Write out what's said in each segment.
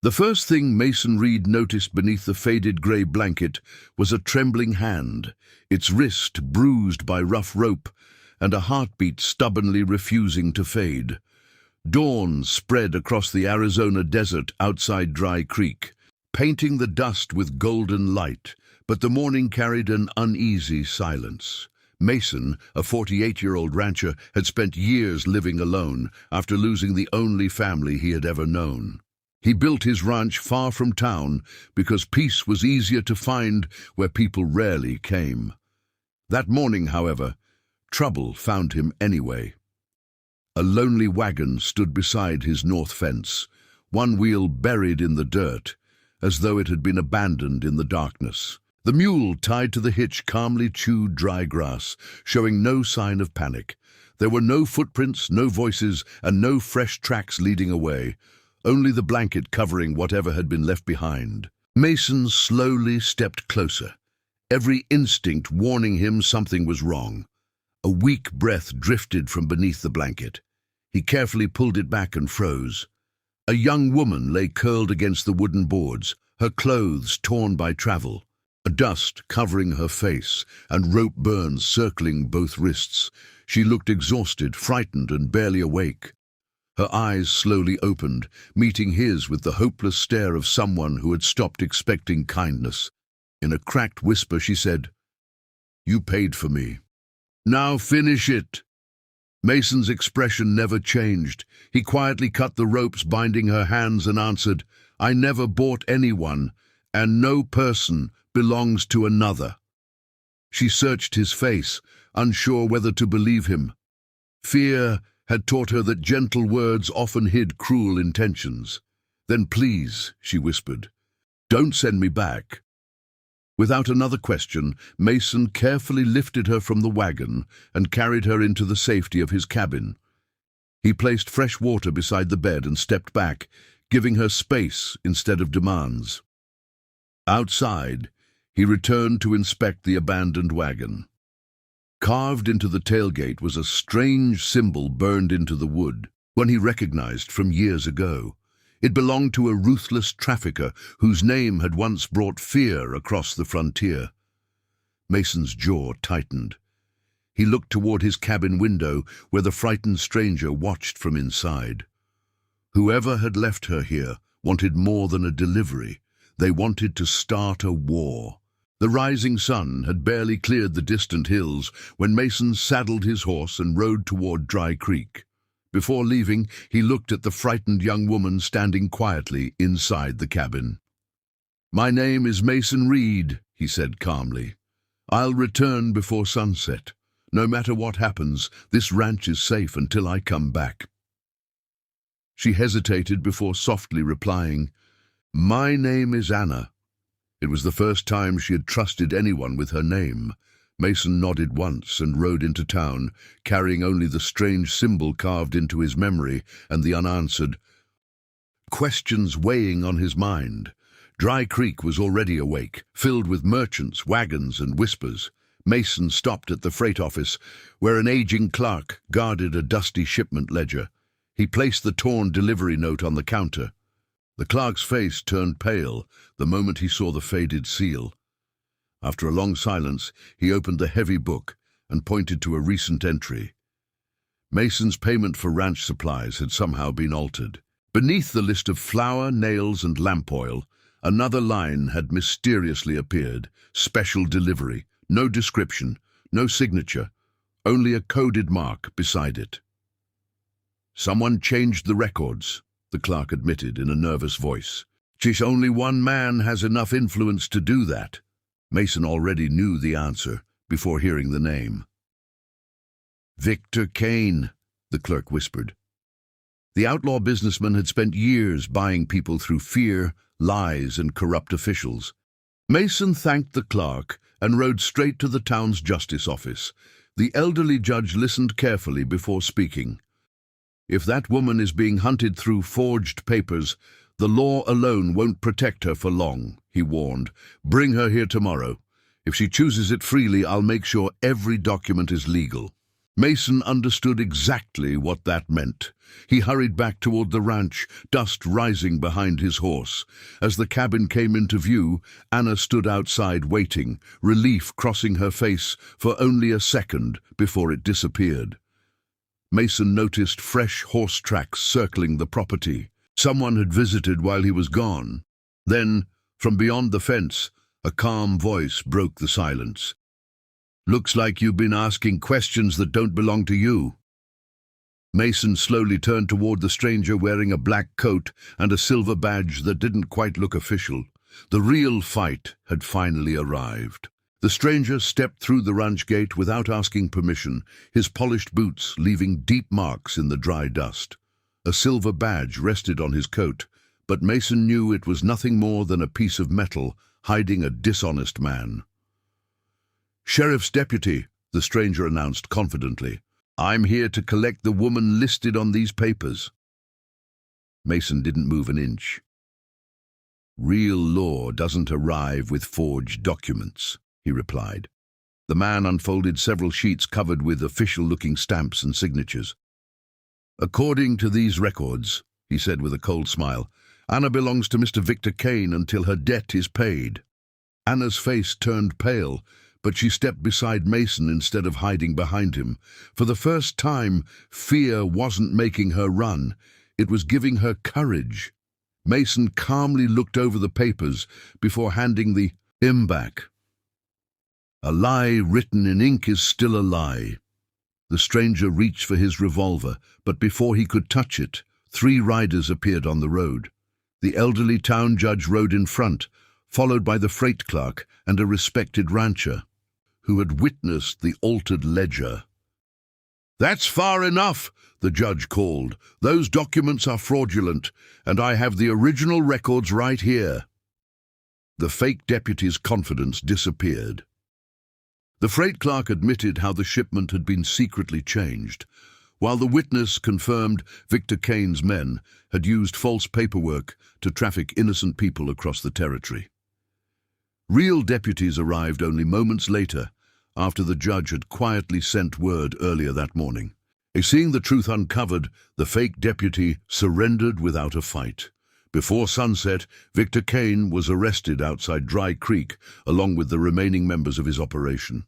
The first thing Mason Reed noticed beneath the faded grey blanket was a trembling hand, its wrist bruised by rough rope, and a heartbeat stubbornly refusing to fade. Dawn spread across the Arizona desert outside Dry Creek, painting the dust with golden light, but the morning carried an uneasy silence. Mason, a 48-year-old rancher, had spent years living alone after losing the only family he had ever known. He built his ranch far from town because peace was easier to find where people rarely came. That morning, however, trouble found him anyway. A lonely wagon stood beside his north fence, one wheel buried in the dirt, as though it had been abandoned in the darkness. The mule tied to the hitch calmly chewed dry grass, showing no sign of panic. There were no footprints, no voices, and no fresh tracks leading away, only the blanket covering whatever had been left behind. Mason slowly stepped closer, every instinct warning him something was wrong. A weak breath drifted from beneath the blanket. He carefully pulled it back and froze. A young woman lay curled against the wooden boards, her clothes torn by travel, dust covering her face and rope burns circling both wrists. She looked exhausted, frightened, and barely awake. Her eyes slowly opened, meeting his with the hopeless stare of someone who had stopped expecting kindness. In a cracked whisper she said, "You paid for me. Now finish it." Mason's expression never changed. He quietly cut the ropes binding her hands and answered, "I never bought anyone, and no person belongs to another." She searched his face, unsure whether to believe him. Fear had taught her that gentle words often hid cruel intentions. "Then please," she whispered, "don't send me back." Without another question, Mason carefully lifted her from the wagon and carried her into the safety of his cabin. He placed fresh water beside the bed and stepped back, giving her space instead of demands. Outside, he returned to inspect the abandoned wagon. Carved into the tailgate was a strange symbol burned into the wood, one he recognized from years ago. It belonged to a ruthless trafficker whose name had once brought fear across the frontier. Mason's jaw tightened. He looked toward his cabin window, where the frightened stranger watched from inside. Whoever had left her here wanted more than a delivery. They wanted to start a war. The rising sun had barely cleared the distant hills when Mason saddled his horse and rode toward Dry Creek. Before leaving, he looked at the frightened young woman standing quietly inside the cabin. "My name is Mason Reed," he said calmly. "I'll return before sunset. No matter what happens, this ranch is safe until I come back." She hesitated before softly replying, "My name is Anna." It was the first time she had trusted anyone with her name. Mason nodded once and rode into town, carrying only the strange symbol carved into his memory and the unanswered questions weighing on his mind. Dry Creek was already awake, filled with merchants, wagons, and whispers. Mason stopped at the freight office, where an aging clerk guarded a dusty shipment ledger. He placed the torn delivery note on the counter. The clerk's face turned pale the moment he saw the faded seal. After a long silence, he opened the heavy book and pointed to a recent entry. Mason's payment for ranch supplies had somehow been altered. Beneath the list of flour, nails, and lamp oil, another line had mysteriously appeared. Special delivery. No description, no signature, only a coded mark beside it. "Someone changed the records," the clerk admitted in a nervous voice. "Just only one man has enough influence to do that." Mason already knew the answer before hearing the name. "Victor Kane," the clerk whispered. The outlaw businessman had spent years buying people through fear, lies, and corrupt officials. Mason thanked the clerk and rode straight to the town's justice office. The elderly judge listened carefully before speaking. "If that woman is being hunted through forged papers, the law alone won't protect her for long," he warned. "Bring her here tomorrow. If she chooses it freely, I'll make sure every document is legal." Mason understood exactly what that meant. He hurried back toward the ranch, dust rising behind his horse. As the cabin came into view, Anna stood outside waiting, relief crossing her face for only a second before it disappeared. Mason noticed fresh horse tracks circling the property. Someone had visited while he was gone. Then, from beyond the fence, a calm voice broke the silence. "Looks like you've been asking questions that don't belong to you." Mason slowly turned toward the stranger wearing a black coat and a silver badge that didn't quite look official. The real fight had finally arrived. The stranger stepped through the ranch gate without asking permission, his polished boots leaving deep marks in the dry dust. A silver badge rested on his coat, but Mason knew it was nothing more than a piece of metal hiding a dishonest man. "Sheriff's deputy," the stranger announced confidently. "I'm here to collect the woman listed on these papers." Mason didn't move an inch. "Real law doesn't arrive with forged documents," he replied. The man unfolded several sheets covered with official-looking stamps and signatures. "According to these records," he said with a cold smile, "Anna belongs to Mr. Victor Kane until her debt is paid." Anna's face turned pale, but she stepped beside Mason instead of hiding behind him. For the first time, fear wasn't making her run. It was giving her courage. Mason calmly looked over the papers before handing the "im" back. "A lie written in ink is still a lie." The stranger reached for his revolver, but before he could touch it, 3 riders appeared on the road. The elderly town judge rode in front, followed by the freight clerk and a respected rancher, who had witnessed the altered ledger. "That's far enough," the judge called. "Those documents are fraudulent, and I have the original records right here." The fake deputy's confidence disappeared. The freight clerk admitted how the shipment had been secretly changed, while the witness confirmed Victor Kane's men had used false paperwork to traffic innocent people across the territory. Real deputies arrived only moments later, after the judge had quietly sent word earlier that morning. Seeing the truth uncovered, the fake deputy surrendered without a fight. Before sunset, Victor Kane was arrested outside Dry Creek, along with the remaining members of his operation.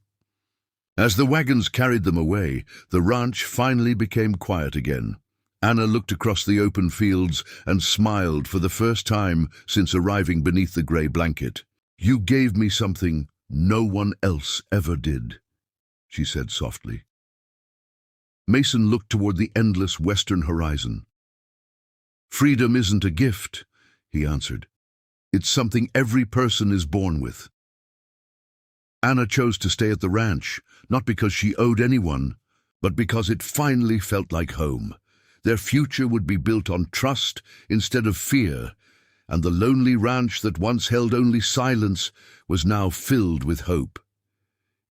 As the wagons carried them away, the ranch finally became quiet again. Anna looked across the open fields and smiled for the first time since arriving beneath the gray blanket. "You gave me something no one else ever did," she said softly. Mason looked toward the endless western horizon. "Freedom isn't a gift," he answered. "It's something every person is born with." Anna chose to stay at the ranch, not because she owed anyone, but because it finally felt like home. Their future would be built on trust instead of fear, and the lonely ranch that once held only silence was now filled with hope.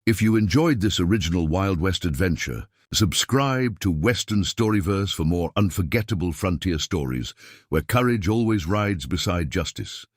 If you enjoyed this original Wild West adventure, subscribe to Western Storyverse for more unforgettable frontier stories where courage always rides beside justice.